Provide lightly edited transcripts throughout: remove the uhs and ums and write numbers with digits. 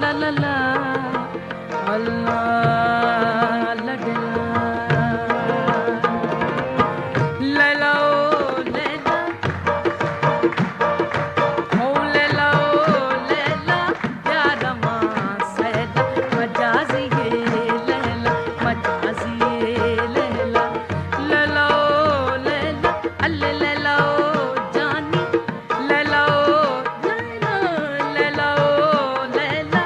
ला ला ला अल्लाह लडला लैला ओ लैला ओ लैला प्यार मां सैला मजाजी ये लैला मजाजी ये लैला लैला ओ लैला अल्ले लैला ओ जानी लैला ओ लैला ओ लैला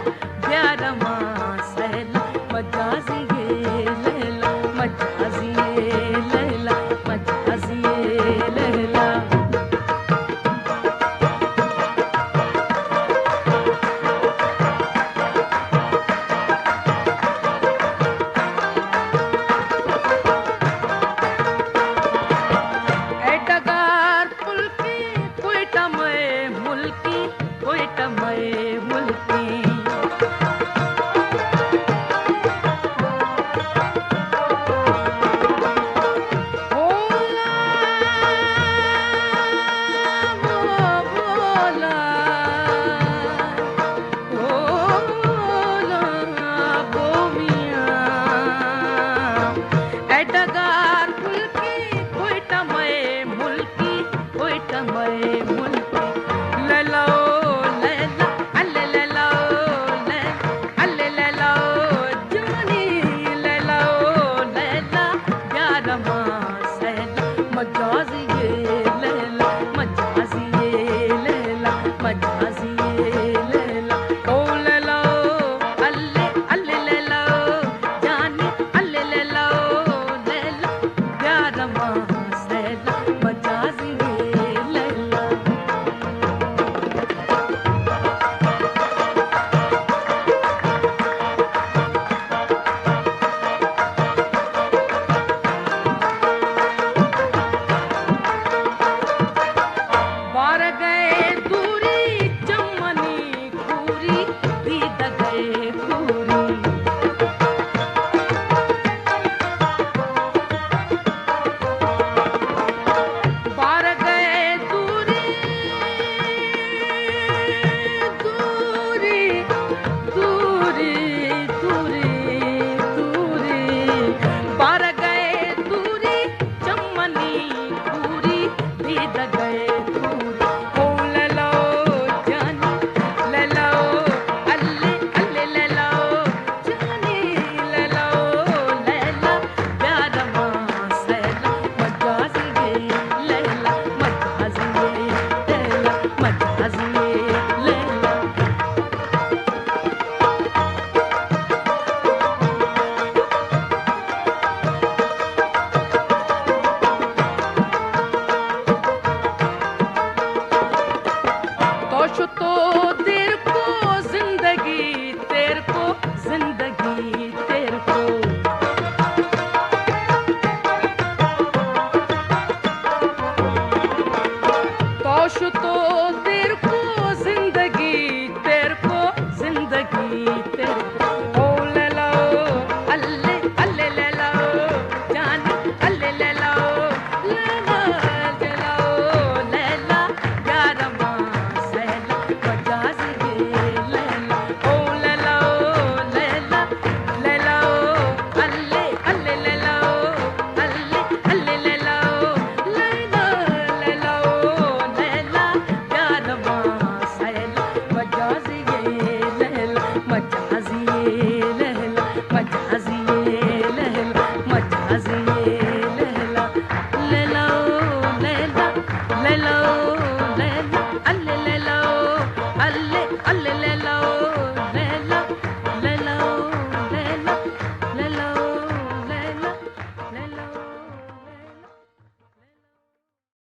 प्यार मां सैला मजाजी ये लैला मजाजी ये लैला मजाजी ये लैला एटगार पुलकी कोयटा में मुल्की कोयटा में मुल्की बोला बोला बोमिया एटगार पुलकी कोयटा में मुल्की कोयटा में मुल्की लैला ओ लैला अल्ले लैला ओ अल्ले लैला ओ जानी लैला ओ लैला प्यार मां सैला मजाजी ये लैला मजाजी ये लैला मजाजी ये लैला ओ लैला ओ अल्ले लैला ओ जानी अल्ले लैला ओ लैला प्यार मां सैला मजाजी ये लैला बार गए दूरी चमनी पूरी दीद गए पूरी बार गए दूरी दूरी दूरी दूरी दूरी बार गए दूरी चमनी पूरी दीद गए पूरी ओ लैला ओ जानी लैला ओ अल्ले लैला ओ जानी लैला ओ लैला प्यार मां सैला मजाजी ये लैला मजाजी ये लैला मजाजी ये लैला तोश तो देर को जिंदगी तेर को जिंदगी तेर को तोश तो देर को जिंदगी तेर को जिंदगी तेर को ओ लैला ओ अल्ले लैला ओ जानी अल्ले लैला ओ लैला ओ लैला प्यार मां सैला मजाजी ये लैला ओ लैला लैला ओ अल्ले लैला ओ अल्ले लैला ओ लैला ओ लैला प्यार मां सैला मजाजी ये लैला मजाजी ये लैला मजाजी ये लैला मजाजी ये लैला लैला ओ लैला लैला